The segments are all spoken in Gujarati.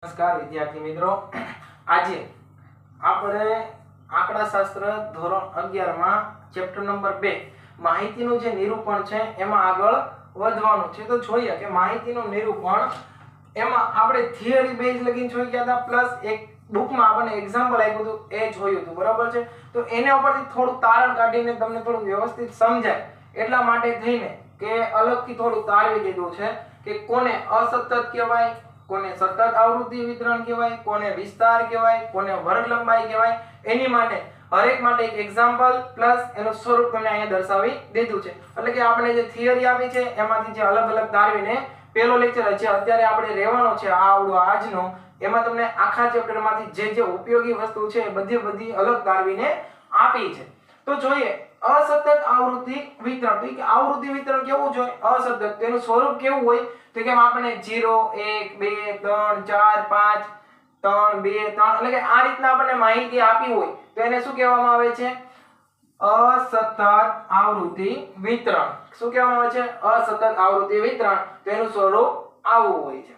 નમસ્કાર વિદ્યાર્થી મિત્રો, આજે આપણે આંકડાશાસ્ત્ર ધોરણ 11 માં ચેપ્ટર નંબર 2 માહિતીનું જે નિરૂપણ છે એમાં આગળ વધવાનું છે. તો જોઈએ કે માહિતીનું નિરૂપણ એમાં આપણે થિયરી બેઝ લગીને જોઈ ગયા હતા, પ્લસ એક બુકમાં આપણને એક્ઝામ્પલ આપ્યું હતું એ જોયું હતું, બરાબર છે. તો એના ઉપરથી થોડું તારણ કાઢીને તમને થોડું વ્યવસ્થિત સમજાય એટલા માટે થઈને કે અલગથી થોડું તારવી દીધું છે કે કોને અસતત કહેવાય, કોને સતત આવૃત્તિ વિતરણ કહેવાય, કોને વિસ્તાર કહેવાય, કોને વર્ગ લંબાઈ કહેવાય. એની માટે હરેક માટે એક એક્ઝામ્પલ પ્લસ એનું સ્વરૂપ તમને અહીંયા દર્શાવી દીધું છે. એટલે કે આપણે જે થિયરી આપી છે એમાંથી જે અલગ અલગ તારવીને પહેલો લેક્ચર છે અત્યારે આપણે રહેવાનો છે આવડો આજનો, એમાં તમને આખા ચેપ્ટરમાંથી જે ઉપયોગી વસ્તુ છે બધી અલગ તારવીને આપી છે. તો જોઈએ અસતત આવૃત્તિ વિતરણ. તો કે આવૃત્તિ વિતરણ કેવું જોઈએ? અસતત. તેનું સ્વરૂપ કેવું હોય? તો કે આપણે 0 1 2 3 4 5 3 2 3 એટલે કે આ રીતના આપણને માહિતી આપી હોય તો એને શું કહેવામાં આવે છે? અસતત આવૃત્તિ વિતરણ. શું કહેવામાં આવે છે? અસતત આવૃત્તિ વિતરણ. તેનું સ્વરૂપ આવું હોય છે.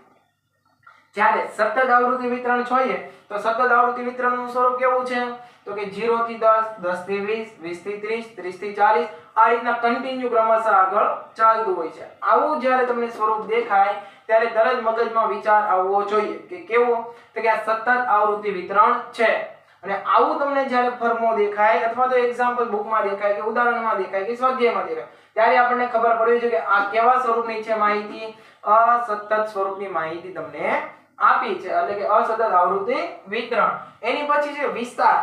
જ્યારે સતત આવૃત્તિ વિતરણ જોઈએ તો સતત આવૃત્તિ વિતરણનું સ્વરૂપ કેવું છે? તો કે 0 થી 10 10 થી 20 20 થી 30 30 થી 40 આ રીતના કન્ટિન્યુ ક્રમશઃ આગળ ચાલતું હોય છે. આવું જ્યારે તમને સ્વરૂપ દેખાય ત્યારે તરત મગજમાં વિચાર આવવો જોઈએ કે કેવો? તો કે આ સતત આવૃત્તિ વિતરણ છે. અને આવું તમને જ્યારે ફોર્મો દેખાય અથવા તો એક્ઝામ્પલ બુકમાં દેખાય કે ઉદાહરણમાં દેખાય કે સ્વાધ્યાયમાં દેખાય ત્યારે આપણને ખબર પડવી જોઈએ કે આ કેવા સ્વરૂપની છે માહિતી? અસતત સ્વરૂપની માહિતી તમને આપી છે, એટલે કે અસતત આવૃત્તિ વિતરણ. એની પછી છે વિસ્તાર.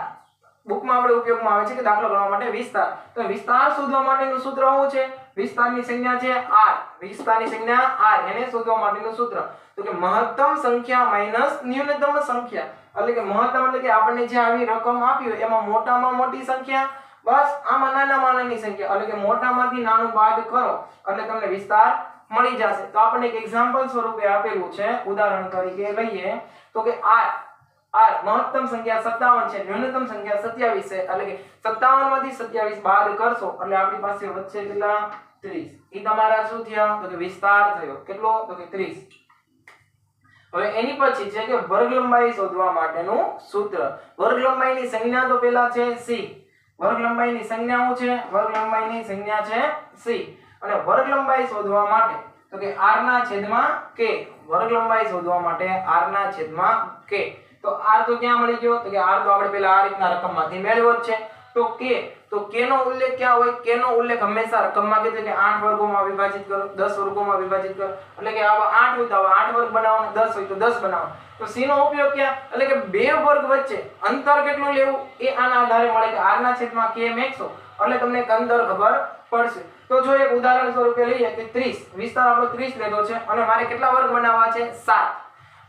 બુકમાં આપણે ઉપયોગમાં આવે છે કે દાખલો ગણવા માટે વિસ્તાર. તો વિસ્તાર શોધવા માટેનું સૂત્ર શું છે? વિસ્તારની સંજ્ઞા છે r. વિસ્તારની સંજ્ઞા r. એને શોધવા માટેનું સૂત્ર તો કે મહત્તમ સંખ્યા માઈનસ ન્યૂનતમ સંખ્યા. એટલે કે મહત્તમ એટલે કે આપણને જે આવી રકમ આપી હોય એમાં મોટામાં મોટી સંખ્યા બસ આમાં નાનામાં નાની સંખ્યા, એટલે કે મોટામાંથી નાનું બાદ કરો એટલે તમને વિસ્તાર મળી જશે. તો આપણને એક એક્ઝામ્પલ સ્વરૂપે આપેલું છે, ઉદાહરણ તરીકે લઈએ તો કે r મહત્તમ સંખ્યા 57 છે, ન્યૂનતમ સંખ્યા 27 છે, એટલે કે 57 માંથી 27 બાદ કરશો એટલે આપણી પાસે વધશે કેટલા? 30. ઈ તમારા શું થયા? તો કે વિસ્તાર થયો. કેટલો? તો કે 30. હવે એની પછી છે કે વર્ગ લંબાઈ શોધવા માટેનું સૂત્ર. વર્ગ લંબાઈની સંજ્ઞા તો પહેલા છે c. વર્ગ લંબાઈની સંજ્ઞા શું છે? વર્ગ લંબાઈની સંજ્ઞા છે c. અને વર્ગ લંબાઈ શોધવા માટે તો કે r ના છેદમાં k. વર્ગ લંબાઈ શોધવા માટે r ના છેદમાં k. તો r તો ક્યાં મળી ગયો? તો કે r તો આપણે પહેલા આ રીતના રકમમાંથી મેળવ્યો જ છે. તો k નો ઉલ્લેખ ક્યાં હોય? k નો ઉલ્લેખ હંમેશા રકમમાં કીધું કે 8 વર્ગોમાં વિભાજિત કરો, 10 વર્ગોમાં વિભાજિત કરો. એટલે કે આવા 8 હોય તો આવા 8 વર્ગ બનાવવાનો, 10 હોય તો 10 બનાવવાનો. તો c નો ઉપયોગ ક્યાં? એટલે કે બે વર્ગ વચ્ચે અંતર કેટલું લેવું એ આના આધારે મળે કે r ના છેદમાં k મેકશો એટલે તમને અંતર ખબર પડશે. તો જો એક ઉદાહરણ સ્વરૂપે લઈએ કે 30. વિસ્તાર આપણો 30 લેતો છે અને મારે કેટલા વર્ગ બનાવવા છે? 7.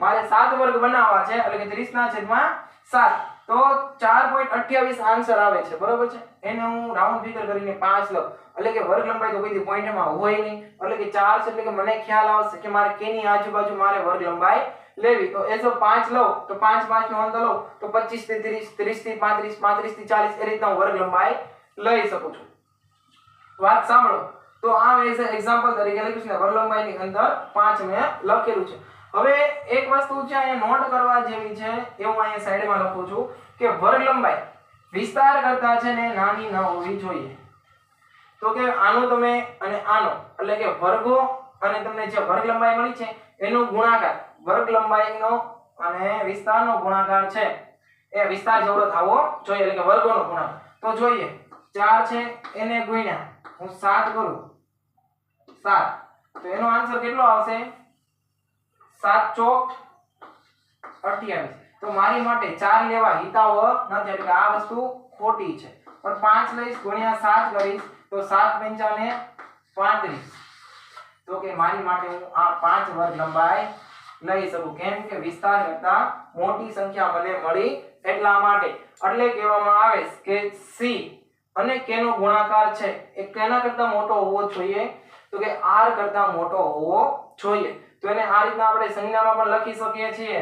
મારે 7 વર્ગ બનાવવા છે એટલે કે 30 ના છેદમાં 7 તો 4.28 આન્સર આવે છે, બરોબર છે. એને હું રાઉન્ડ ફિગર કરીને 5 લઉં એટલે કે વર્ગ લંબાઈ તો કોઈ પોઈન્ટમાં હોય નહીં, એટલે કે 4 છે એટલે કે મને ખ્યાલ આવશે કે મારે k ની આજુબાજુ મારે વર્ગ લંબાઈ લેવી. તો એ જો 5 લઉં તો 5 5 નો અંતર લઉં તો 25 થી 30 30 થી 35 35 થી 40 એ રીતના વર્ગ લંબાઈ લઈ શકું છું. વાત સાંભળો. તો આ એક્ઝામ્પલ તરીકે લખ્યું છે ને વર્ગ લંબાઈની અંદર 5 મેં લખેલું છે. હવે એક વસ્તુ છે અહીંયા નોટ કરવા જેવી છે, એવું અહીંયા સાઈડમાં લખું છું કે વર્ગ લંબાઈ વિસ્તાર કરતા છે ને નાની ન હોવી જોઈએ. તો કે આનો તમે અને આનો એટલે કે વર્ગો અને તમને જે વર્ગ લંબાઈ મળી છે એનો ગુણાકાર, વર્ગ લંબાઈનો અને વિસ્તારનો ગુણાકાર છે એ વિસ્તાર જેવડો થવો જોઈએ, એટલે કે વર્ગોનો ગુણાકાર. તો જોઈએ 4 છે એને ગુણ્યા હું 7 કરું 7 તો એનો આન્સર કેટલો આવશે? 7 ચોક 28. તો મારી માટે 4 લેવા હિતાવહ નથી, એટલે કે આ વસ્તુ ખોટી છે. પણ 5 લઈશ ગુણ્યા 7 કરીશ તો 7 પંચાને 35. તો કે મારી માટે હું આ 5 વર્ગ લંબાઈ લઈ શકું. કેમ કે વિસ્તાર કરતા મોટી સંખ્યા મને મળી એટલા માટે. એટલે કહેવામાં આવે કે c અને k નો ગુણાકાર છે એ કેના કરતા મોટો હોવો જોઈએ? તો કે r કરતા મોટો હોવો જોઈએ. તો એને આ રીતના આપણે સંજ્ઞામાં પણ લખી શકીએ છીએ.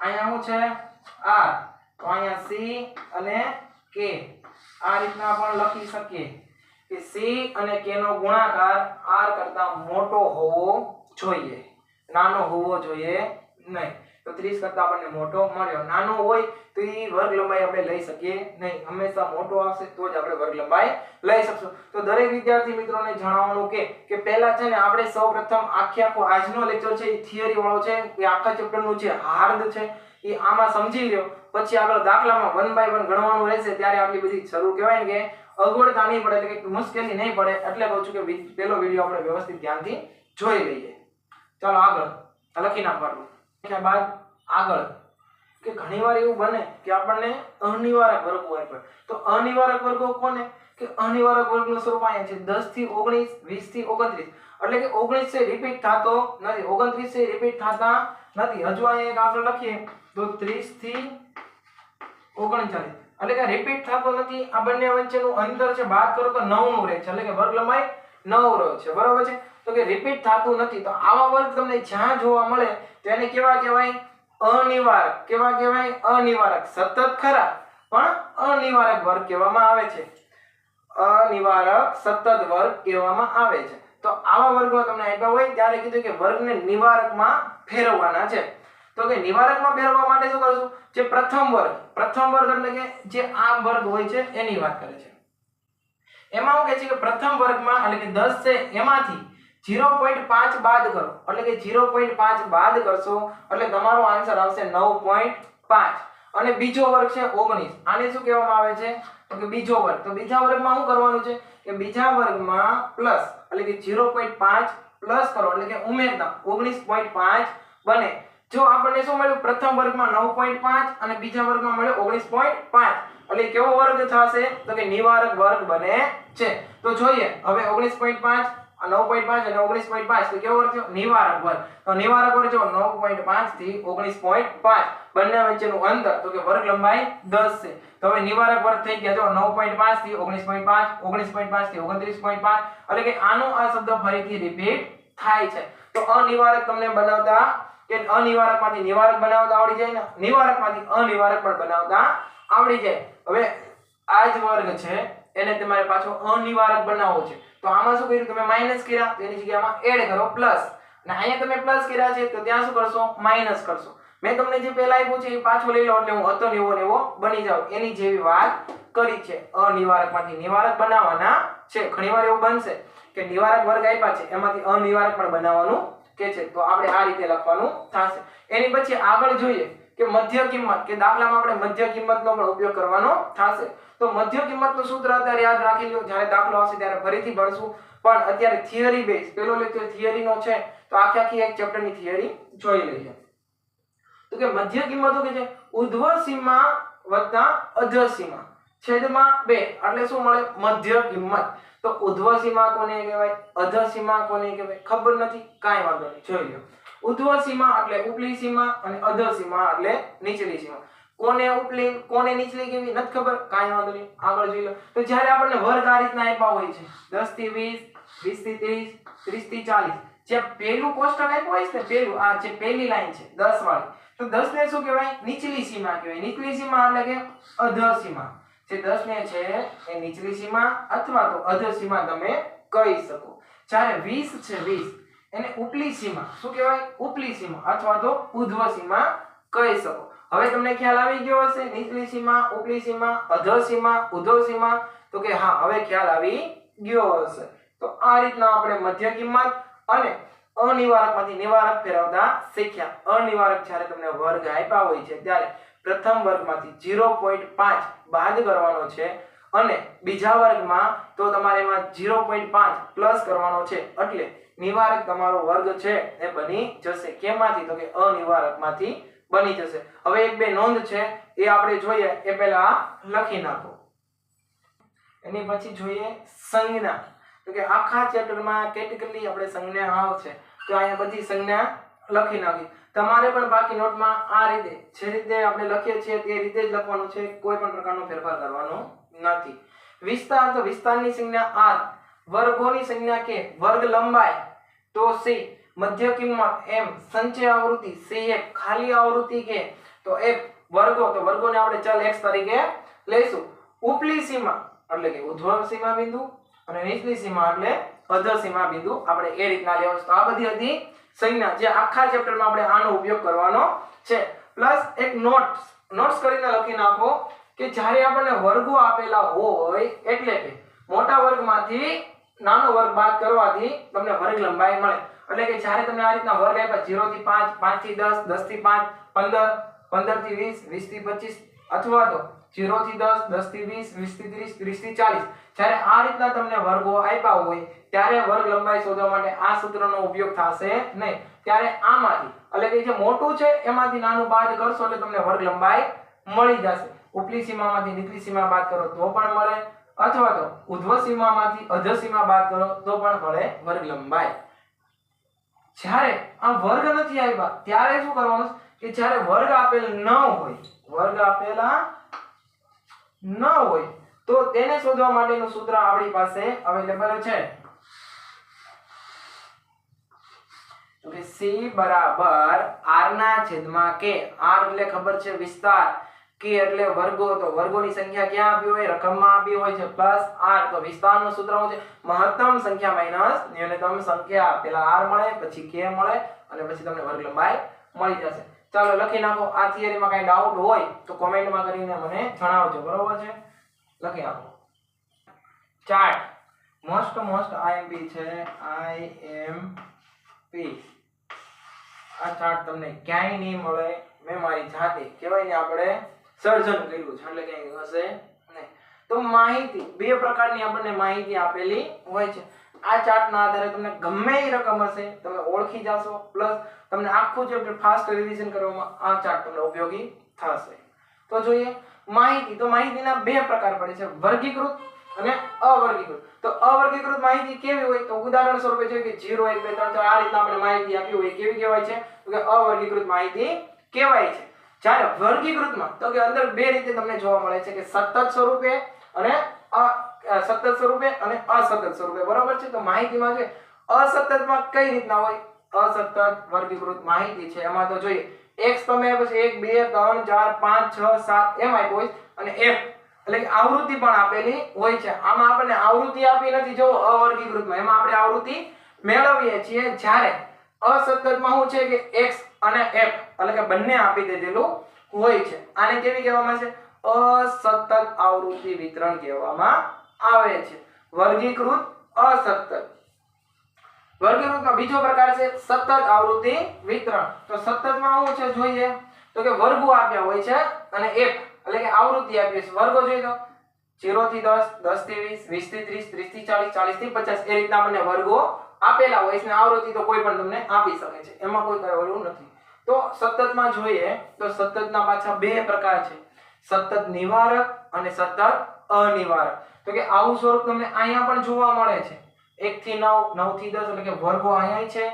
અહીંયા શું છે? r. તો અહીંયા c અને k આ રીતના પણ લખી શકીએ કે c અને k નો ગુણાકાર r કરતા મોટો હોવો જોઈએ, નાનો હોવો જોઈએ નહીં, તો 30 કરતા આપણને મોટો મળ્યો. નાનો હોય તો એ વર્ગ લંબાઈ આપણે લઈ શકીએ નહીં, હંમેશા મોટો આવશે તો જ આપણે વર્ગ લંબાઈ લઈ શકશું. તો દરેક વિદ્યાર્થી મિત્રોને જણાવવાનું કે પહેલા છે ને આપણે સૌપ્રથમ આખો આજનો લેક્ચર છે એ થિયરી વાળો છે, એ આખા ચેપ્ટરનું છે હાર્ડ છે એ આમાં સમજી લ્યો, પછી આગળ દાખલામાં 1 બાય 1 ગણવાનું રહેશે ત્યારે આટલી બધી જરૂર કહેવાય ને કે અગવડતા નહીં પડે, એટલે કે મુશ્કેલી નહીં પડે, એટલે કહું છું કે પહેલો વિડિયો આપણે વ્યવસ્થિત ધ્યાનથી જોઈ લઈએ. ચાલો આગળ લખી નાખવાનું. ત્યાર બાદ આગળ કે ઘણીવાર એવું બને કે આપણને અનિવારક વર્ગો આપ્યા, તો અનિવારક વર્ગો કોને કે અનિવારક વર્ગનું સ્વરૂપ અહીંયા છે 10 થી 19, 20 થી 29, એટલે કે 19 છે રિપીટ થતો નથી, 29 છે રિપીટ થતા નથી. હજુ અહીંયા એક આગળ લખીએ તો 30 થી 39, એટલે કે રિપીટ થતો નથી. આ બંને વચ્ચેનું અંતર છે બાદ કરો તો 9 નું રહે છે, એટલે કે વર્ગ લંબાઈ 9 રહે છે, બરાબર છે. તો કે રિપીટ થતું નથી, તો આવા વર્ગ તમને જ્યાં જોવા મળે તેને કેવા કહેવાય? અનિવારક. કેવા કહેવાય? અનિવારક. સતત ખરા પણ અનિવારક વર્ગ કહેવામાં આવે છે. અનિવારક સતત વર્ગ કહેવામાં આવે છે. તો આવા વર્ગો તમને આપ્યા હોય ત્યારે કીધું કે વર્ગને નિવારકમાં ફેરવવાના છે. તો કે નિવારકમાં ફેરવવા માટે શું કરશું? જે પ્રથમ વર્ગ એટલે કે જે આ વર્ગ હોય છે એની વાત કરે છે. એમાં શું કહે છે કે પ્રથમ વર્ગમાં એટલે કે 10 છે એમાંથી 0.5 બાદ કરો, એટલે કે 0.5 બાદ કરશો એટલે તમારો આન્સર આવશે 9.5. અને બીજો વર્ગ છે 19, આને શું કહેવામાં આવે છે? તો કે બીજો વર્ગ. તો બીજા વર્ગમાં શું કરવાનું છે કે બીજા વર્ગમાં પ્લસ, એટલે કે 0.5 પ્લસ કરો એટલે કે ઉમેરતા 19.5 બને. જો આપણને શું મળ્યું? પ્રથમ વર્ગમાં 9.5 અને બીજા વર્ગમાં મળ્યો 19.5, એટલે કેવો વર્ગ થશે? તો કે નિવારક વર્ગ બને છે. તો જોઈએ હવે 19.5 9.5 અને 19.5, તો કેવો વર્ગ થયો? નિવારક વર્ગ. તો નિવારક વર્ગ જો 9.5 થી 19.5 બંને વચ્ચેનું અંતર તો કે વર્ગ લંબાઈ 10 છે. તો હવે નિવારક વર્ગ થઈ ગયા જો 9.5 થી 19.5, 19.5 થી 29.5, એટલે કે આનો આ શબ્દ ફરીથી રિપીટ થાય છે. તો અનિવારક તમને બનાવતા કે અનિવારકમાંથી નિવારક બનાવતા આવડી જાય ને, નિવારકમાંથી અનિવારક પણ બનાવતા આવડી જાય. હવે આ જ વર્ગ છે એને તમારે પાછો અનિવારક બનાવવો છે. તો આમાં શું કર્યું? તમે માઈનસ કર્યા, તો એની જગ્યામાં એડ કરો પ્લસ, અને અહીંયા તમે પ્લસ કર્યા છે તો ત્યાં શું કરશો? માઈનસ કરશો. મેં તમને જે પહેલા આપ્યું છે એ પાછો લઈ લો એટલે હું હતો ને એવો બની જાવ, એની જેવી વાત કરી છે. અનિવારકમાંથી નિવારક બનાવવાના છે. ઘણીવાર એવું બનશે કે નિવારક વર્ગ આપ્યા છે એમાંથી અનિવારક પણ બનાવવાનું કે છે, તો આપણે આ રીતે લખવાનું થશે. એની પછી આગળ જોઈએ કે મધ્ય કિંમત, કે દાખલામાં આપણે મધ્ય કિંમતનો પણ ઉપયોગ કરવાનો થશે. તો મધ્ય કિંમતનું સૂત્ર અત્યારે યાદ રાખી લો, જ્યારે દાખલો આવશે ત્યારે ફરીથી ભણશું, પણ અત્યારે થિયરી બેઝ પેલો લેક્ચર થિયરીનો છે તો આખી એક ચેપ્ટરની થિયરી જોઈ લઈએ. તો કે મધ્ય કિંમતો કે છે ઉર્ધ્વ સીમા વત્તા અધર સીમા છેદમાં 2, એટલે શું મળે? મધ્ય કિંમત. તો ઉર્ધ્વ સીમા કોને કહેવાય? અધર સીમા કોને કહેવાય? ખબર નથી? કાંઈ વાંધો નહીં, જોઈ લો. ઉર્ધ્વ સીમા એટલે ઉપલી સીમા અને અધર સીમા એટલે નીચલી સીમા. કોને ઉપલી કોને નીચલી કેવી નથી ખબર? કાંઈ વાંધો નહીં, આગળ જોઈ લો. તો જ્યારે આપણને વર્ગ આ રીતના આપ્યા હોય છે 10 થી 20, 20 થી 30, 30 થી 40, જે પહેલું કોષ્ટક આપ્યું હોય છે ને, પહેલું આ જે પહેલી લાઈન છે 10 વાળી, તો 10 ને શું કહેવાય? નીચલી સીમા કહેવાય. નીચલી સીમા એટલે કે અધર સીમા. જે 10 ને છે એ નીચલી સીમા અથવા તો અધર સીમા તમે કહી શકો. જ્યારે 20 છે 20 એને ઉપલી સીમા શું કહેવાય? ઉપલી સીમા અથવા તો ઉર્ધ્વ સીમા કહી શકો. હવે તમને ખ્યાલ આવી ગયો હશે નીચલી સીમા, ઉપલી સીમા, અધર સીમા, ઉર્ધ્વ સીમા, તો કે હા હવે ખ્યાલ આવી ગયો હશે. તો આ રીતના આપણે મધ્ય કિંમત અને અનિવારકમાંથી નિવારક ફેરવતા શીખ્યા. અનિવારક જ્યારે તમને વર્ગ આપ્યા હોય છે ત્યારે પ્રથમ વર્ગમાંથી 0.5 બાદ કરવાનો છે અને બીજા વર્ગમાં તો તમારે એમાં 0.5 પ્લસ કરવાનો છે, એટલે નિવારક તમારો વર્ગ છે એ બની જશે. કેમાંથી? તો કે અનિવારકમાંથી બની જશે. હવે એક બે નોંધ છે એ આપણે જોઈએ, એ પહેલા લખી નાખો. એની પછી જોઈએ સંજ્ઞા. તો કે આખા ચેપ્ટરમાં કેટેગરી આપણે સંજ્ઞા આવશે, તો અહીંયા બધી સંજ્ઞા લખી નાખી. તમારે પણ બાકી નોટમાં આ રીતે જે રીતે આપણે લખીએ છીએ તે રીતે જ લખવાનું છે, કોઈ પણ પ્રકારનો ફેરફાર કરવાનો નથી. વિસ્તાર, તો વિસ્તારની સંજ્ઞા r, વર્ગોની સંજ્ઞા k, વર્ગ લંબાઈ તો c, મધ્ય કિંમત m, સંચય આવૃત્તિ cf, ખાલી આવૃત્તિ k, તો f, વર્ગો, તો વર્ગોને આપણે ચલ x તરીકે લઈશું. ઉપલી સીમા એટલે કે ઉર્ધ્વ સીમા બિંદુ અને નીચલી સીમા એટલે અધસીમા બિંદુ આપણે એ રીતના લેવાનું છે. તો આ બધી હતી સંજ્ઞા જે આખા ચેપ્ટરમાં આપણે આનો ઉપયોગ કરવાનો છે. પ્લસ એક નોટ્સ કરીને લખી નાખો કે જ્યારે આપણને વર્ગો આપેલા હોય એટલે કે મોટા વર્ગમાંથી નાનો વર્ગ બાદ કરવાથી તમને વર્ગ લંબાઈ મળે. એટલે કે જ્યારે તમને આ રીતના વર્ગ આપ્યા 0 થી 5, 5 થી 10, 10 થી 5, 15, 15 થી 20, 20 થી 25 અથવા તો 0 થી 10, 10 થી 20, 20 થી 30, 30 થી 40, જ્યારે આ રીતના તમને વર્ગો આપ્યા હોય ત્યારે વર્ગ લંબાઈ શોધવા માટે આ સૂત્રનો ઉપયોગ થશે નહીં. ત્યારે આમાંથી એટલે કે જે મોટું છે એમાંથી નાનું બાદ કરશો એટલે તમને વર્ગ લંબાઈ મળી જશે. ઉપલી સીમામાંથી નીચલી સીમા બાદ કરો તો પણ મળે અથવા તો ઉધ્વ સીમામાંથી અધ સીમા બાદ કરો તો પણ મળે વર્ગ લંબાઈ. જ્યારે આ વર્ગ નથી આવ્યા ત્યારે શું કરવાનું કે જ્યારે વર્ગ આપેલ ન હોય, વર્ગ આપેલા ન હોય તો તેને શોધવા માટેનું સૂત્ર આપણી પાસે અવેલેબલ છે. તો કે c બરાબર r ના છેદમાં k. r એટલે ખબર છે વિસ્તાર, k એટલે વર્ગો. તો વર્ગોની સંખ્યા ક્યાં આપી હોય? રકમમાં આપી હોય છે. પ્લસ r તો વિસ્તારનું સૂત્ર શું છે? મહત્તમ સંખ્યા માઈનસ ન્યૂનતમ સંખ્યા. પેલા r મળે પછી k મળે અને પછી તમને વર્ગ લંબાઈ મળી જશે. ચાલો લખી નાખો. આ થિયરીમાં કઈ ડાઉટ હોય તો કોમેન્ટમાં કરીને મને જણાવજો. બરોબર છે? લખી નાખો. ચાર્ટ મોસ્ટ IMP છે. IMP આ ચાર્ટ તમને ક્યાંય નહીં મળે. મેં મારી જાતે કહેવાય ને આપણે સર્જન કર્યું છે એટલે ક્યાંય હશે નહીં. તો માહિતી બે પ્રકારની આપણને માહિતી આપેલી હોય છે. આ ચાર્ટના આધારે તમને ગમે એ રકમ હશે તમે ઓળખી જાશો. પ્લસ તમને આખું ચેપ્ટર ફાસ્ટ રિવિઝન કરવામાં આ ચાર્ટ તમને ઉપયોગી થશે. તો જોઈએ માહિતી. તો માહિતીના બે પ્રકાર પડે છે, વર્ગીકૃત અને અવર્ગીકૃત. તો અવર્ગીકૃત માહિતી કેવી હોય? તો ઉદાહરણ સ્વરૂપે છે કે 0 1 2 3 4 આ રીતના આપણે માહિતી આપી હોય કેવી કહેવાય છે? તો કે અવર્ગીકૃત માહિતી કહેવાય છે. જ્યારે વર્ગીકૃતમાં તો કે અંદર બે રીતે તમને જોવા મળે છે કે સતત સ્વરૂપે અને સતત સ્વરૂપે અને અસતત સ્વરૂપે. બરાબર છે? તો માહિતીમાં છે અસતતમાં કઈ રીતના હોય? અસતત વર્ગીકૃત માહિતી છે એમાં તો જોઈએ x તમે પછી 1 2 3 4 5 6 7 એમ આપ્યો હોય અને f એટલે કે આવૃત્તિ પણ આપેલી હોય છે. આમાં આપણને આવૃત્તિ આપી નથી જો અવર્ગીકૃતમાં. એમાં આપણે આવૃત્તિ મેળવીએ છીએ. જ્યારે અસતતમાં શું છે કે x અને f એટલે કે બંને આપી દીધેલું હોય છે. આને કેવી કહેવામાં છે? અસતત આવૃત્તિ વિતરણ કહેવામાં આવે છે. વર્ગીકૃત અસતત. વર્ગીકૃતમાં બીજો પ્રકાર છે સતત આવૃત્તિ વિતરણ. તો સતતમાં શું છે જોઈએ તો કે વર્ગો આપ્યા હોય છે અને f એટલે કે આવૃત્તિ આપી છે. વર્ગો જોઈએ તો 0 થી 10, 10 થી 20, 20 થી 30, 30 થી 40, 40 થી 50 એ રીતના આપણને વર્ગો આપેલા હોય છે. આવૃત્તિ તો કોઈ પણ તમને આપી શકે છે. એમાં કોઈ કરેલું નથી. તો સતતમાં જોઈએ તો સતતના પાછા બે પ્રકાર છે, સતત નિવારક અને સતત અનિવારક. તો કે આવું સ્વરૂપ તમને અહીંયા પણ જોવા મળે છે. 1 થી 9, 9 થી 10 એટલે કે વર્ગો અહીંયા છે,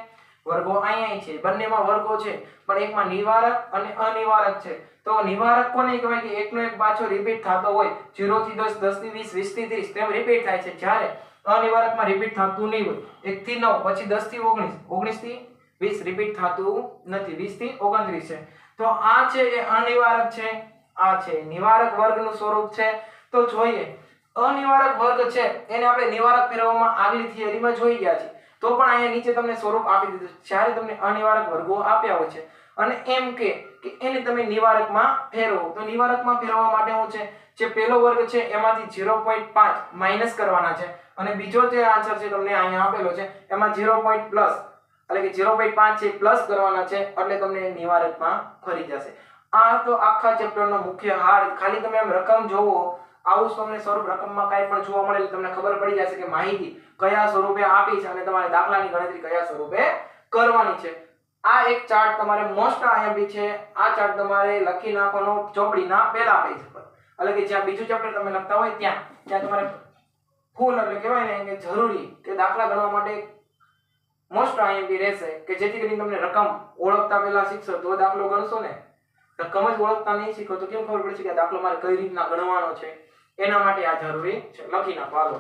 વર્ગો અહીંયા છે. બંનેમાં વર્ગો છે પણ એકમાં નિવારક અને અનિવારક છે. તો નિવારક કોને કહેવાય કે એકનો એક પાછો રિપીટ થતો હોય. 0 થી 10, 10 થી 20, 20 થી 30 તેમ રિપીટ થાય છે. જ્યારે અનિવારકમાં રિપીટ થતું નહીં હોય. 1 થી 9 પછી 10 થી 19, 19 થી 20 રિપીટ થતું નથી. 20 થી 29 છે. તો આ છે એ અનિવારક છે, આ છે નિવારક વર્ગનું સ્વરૂપ છે. તો જોઈએ અનિવારક વર્ગ છે એને આપણે નિવારક ફેરવવામાં આગલી થિયરીમાં જોઈ ગયા છે. તો પણ અહીંયા નીચે તમને સ્વરૂપ આપી દીધું છે. જ્યારે તમને અનિવારક વર્ગો આપ્યા હોય છે અને એમ કે એને તમે નિવારકમાં ફેરવો. તો નિવારકમાં ફેરવવા માટે શું છે? જે પહેલો વર્ગ છે એમાંથી 0.5 માઈનસ કરવાના છે અને બીજો જે આન્સર છે તમને અહીંયા આપેલો છે એમાં 0. પ્લસ એટલે કે 0.5 છે પ્લસ કરવાના છે એટલે તમને નિવારકમાં ફરી જશે. આ તો આખા ચેપ્ટરનો મુખ્ય હાર. ખાલી તમે એમ રકમ જોવો આવું તમને સ્વરૂપ રકમમાં કાંઈ પણ જોવા મળે એટલે તમને ખબર પડી જશે કે માહિતી કયા સ્વરૂપે આપી છે અને તમારે દાખલાની ગણતરી કયા સ્વરૂપે કરવાની છે. આ એક ચાર્ટ તમારે મોસ્ટ IMP છે. આ ચાર્ટ તમારે લખી નાખવાનો ચોપડીના પહેલા પેજ પર. એટલે કે જ્યાં બીજું ચેપ્ટર તમે લખતા હોય ત્યાં તમારે ફૂલ એટલે કહેવાય ને કે જરૂરી કે દાખલા ગણવા માટે મોસ્ટ IMP રહેશે કે જેથી કરીને તમને રકમ ઓળખતા પહેલા શીખશો તો દાખલો ગણશો ને. રકમ જ ઓળખતા નહીં શીખો તો કેમ ખબર પડશે કે દાખલો મારે કઈ રીતના ગણવાનો છે? એના માટે આ જરૂરી છે. લખી નાખો. હાલો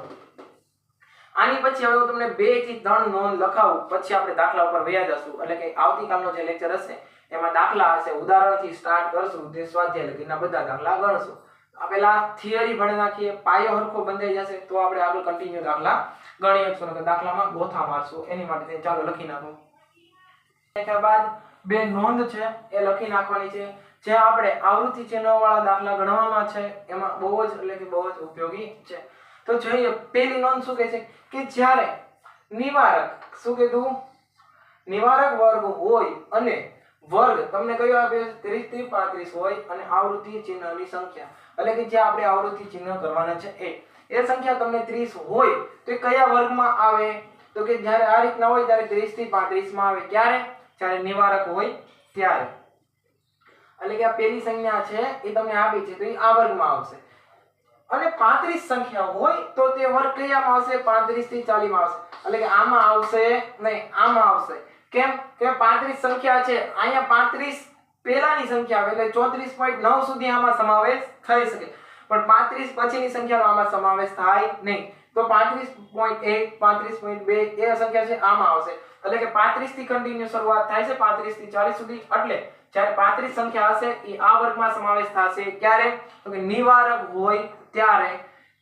આની પછી હવે હું તમને 2 થી 3 નોંધ લખાવું પછી આપણે દાખલા ઉપર વયા જશું. એટલે કે આવતીકાલનો જે લેક્ચર હશે એમાં દાખલા હશે, ઉદાહરણથી સ્ટાર્ટ કરશું, તે સ્વાધ્યાય લગીના બધા દાખલા ગણશું. આ પહેલા થિયરી ભણી નાખીએ, પાયો હરખો બંધાઈ જશે તો આપણે આગળ કન્ટિન્યુ દાખલા ગણી શકશો ને દાખલામાં ગોથા મારશો એની માટે ચાલો લખી નાખો. ત્યારબાદ બે નોંધ છે એ લખી નાખવાની છે. જે આપણે આવૃત્તિ ચિહ્નવાળા દાખલા ગણવામાં છે એમાં બહુ જ એટલે કે બહુ જ ઉપયોગી છે. તો જોઈએ પહેલી નોંધ શું કહે છે કે જ્યારે નિવારક શું કીધું નિવારક વર્ગ હોય અને વર્ગ તમને કયો આપે 30 થી 35 હોય અને આવૃત્તિ ચિહ્નની સંખ્યા એટલે કે જે આપણે આવૃત્તિ ચિહ્ન કરવાના છે એ સંખ્યા તમને 30 હોય તો એ કયા વર્ગમાં આવે તો કે જ્યારે આ રીતના હોય ત્યારે 30 થી 35 માં આવે. ક્યારે જ્યારે નિવારક હોય ત્યારે. એટલે કે આ પહેલી સંખ્યા છે એ તમને આપી છે તો એ આ વર્ગમાં આવશે. અને 35 સંખ્યા હોય તો તે વર્ગ કયામાં આવશે 35 થી 40 માં આવશે. એટલે કે આમાં આવશે નહીં આમાં આવશે. કેમ કે 35 સંખ્યા છે અહીંયા 35 પહેલાની સંખ્યા આવે એટલે 34.9 સુધી આમાં સમાવેશ થઈ શકે પણ 35 પછીની સંખ્યાનો આમાં સમાવેશ થાય નહીં. તો 35.1 35.2 એ સંખ્યા છે આમાં આવશે. એટલે કે 35 થી કન્ટિન્યુ શરૂઆત થાય છે 35 થી 40 સુધી. એટલે જ્યારે 35 સંખ્યા હશે એ આ વર્ગમાં સમાવેશ થશે. ક્યારે તો કે નિવારક હોય ત્યારે.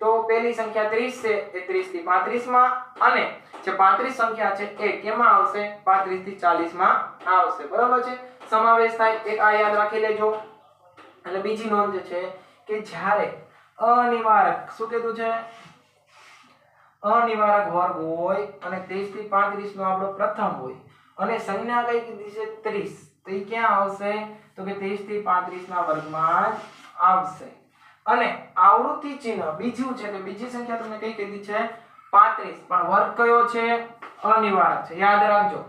તો પહેલી સંખ્યા 30 છે એ 30 થી 35 માં અને જે 35 સંખ્યા છે એ કેમાં આવશે 35 થી 40 માં આવશે. બરાબર છે સમાવેશ થાય. એક આ યાદ રાખી લેજો. અને બીજી નોંધ છે કે જ્યારે અનિવારક શું કીધું છે અનિવારક વર્ગ હોય અને 30 થી 35 નો આપણો પ્રથમ હોય અને સંજ્ઞા કઈ કીધી છે 30 તો એ ક્યાં આવશે તો કે 30 થી 35 ના વર્ગમાં જ આવશે. અને આવૃત્તિ ચિહ્ન બીજું છે કે બીજી સંખ્યા તમને કઈ કીધી છે 35 પણ વર્ગ કયો છે અનિવારક છે. યાદ રાખજો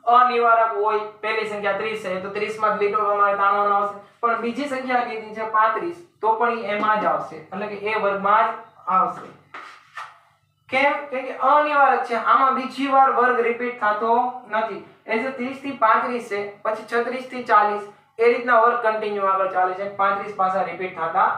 અનિવારક હોય પહેલી સંખ્યા 30 છે તો 30 માં જ લીટો પ્રમાણે તાણવાનો આવશે પણ બીજી સંખ્યા કીધી છે 35 તો પણ એમાં જ આવશે એટલે કે એ વર્ગમાં જ આવશે. કેમ કે અનિવારક છે આમાં બીજી વાર વર્ગ રિપીટ થતો નથી. એ જે 30 થી 35 છે પછી 36 થી 40 એ રીતના વર્ગ કન્ટિન્યુ આગળ ચાલે છે 35 પાછા રિપીટ થતા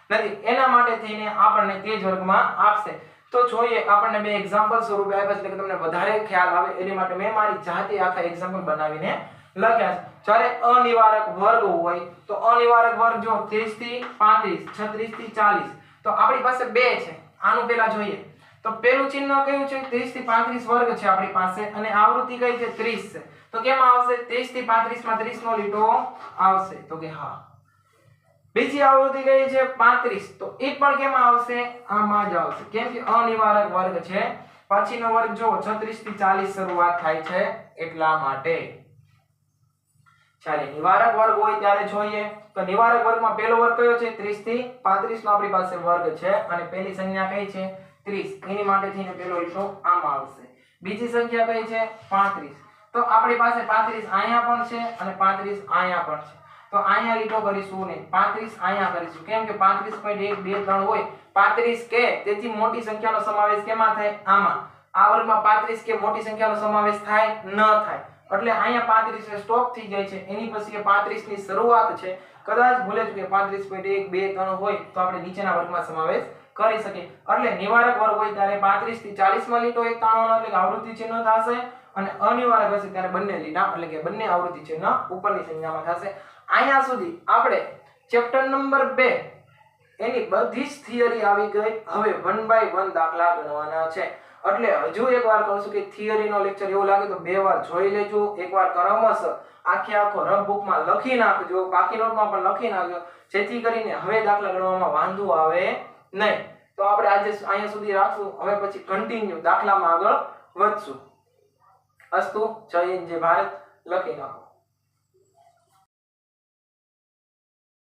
નથી. એના માટે થઈને આપણને તે જ વર્ગમાં આપશે. તો જોઈએ આપણને બે એક્ઝામ્પલ સ્વરૂપે આપ્યા છે એટલે કે તમને વધારે ખ્યાલ આવે એની માટે મેં મારી જાતે આખા એક્ઝામ્પલ બનાવીને લખ્યા છે. જ્યારે અનિવારક વર્ગ હોય તો અનિવારક વર્ગ જો 30 થી 35 36 થી 40 તો આપણી પાસે બે છે. આનું પહેલા જોઈએ તો પહેલું ચિહ્ન કયું છે 30 થી 35 વર્ગ છે આપણી પાસે અને આવૃત્તિ કઈ છે 30 છે. તો કેમાં આવશે 30 થી 35 માં 30 નો લીટો આવશે તો કે હા. બીજી આવૃત્તિ કઈ છે 35 તો એ પણ કેમાં આવશે આમાં જ આવશે. કેમ કે અનિવારક વર્ગ છે પછીનો વર્ગ જો 36 થી 40 શરૂઆત થાય છે એટલા માટે. ચાલે નિવારક વર્ગ હોય ત્યારે જોઈએ તો નિવારક વર્ગમાં પહેલો વર્ગ કયો છે 30 થી 35 નો આપણી પાસે વર્ગ છે અને પહેલી સંખ્યા કઈ છે 30 એની માટે થઈને પહેલો લીટો આમાં આવશે. બીજી સંખ્યા કઈ છે 35 તો આપણી પાસે 35 અહીંયા પણ છે અને 35 અહીંયા પણ છે. તો અહીંયા લીટો કરીશું ને 35 અહીંયા કરીશું. કેમ કે 35.1 2 3 હોય 35 કે તેથી મોટી સંખ્યાનો સમાવેશ કેમાં થાય આમાં. આ વર્ગમાં 35 કે મોટી સંખ્યાનો સમાવેશ થાય ન થાય. એટલે અહીંયા 35 સ્ટોપ થઈ જાય છે. એની પછી 35 ની શરૂઆત છે. કદાચ ભૂલે ચૂકે 35.1 2 3 હોય તો આપણે નીચેના વર્ગમાં સમાવેશ કરી શકીએ. એટલે નિવારક વર્ગ હોય ત્યારે 35 થી 40 માં લીટો એક તાણવાનો એટલે કે આવૃત્તિ ચિહ્ન થશે અને અનિવારક હશે ત્યારે બંને લીટા એટલે કે બંને આવૃત્તિ ચિહ્ન ઉપરની સંખ્યામાં થશે. અહીંયા સુધી આપણે ચેપ્ટર નંબર 2 એની બધી જ થિયરી આવી ગઈ. હવે 1 બાય 1 દાખલા ગણવાના છે. એટલે હજુ એકવાર કહું છું કે થિયરીનો લેક્ચર એવો લાગે તો બે વાર જોઈ લેજો. એકવાર ક્રમશઃ આખો રફ બુકમાં લખી નાખજો, બાકી નોટમાં પણ લખી નાખજો જેથી કરીને હવે દાખલા ગણવામાં વાંધો આવે નહીં. તો આપણે આજે અહીંયા સુધી રાખશું. હવે પછી કન્ટિન્યુ દાખલામાં આગળ વધશું. અસ્તુ જય હિન્દ જય ભારત લખી નાખો.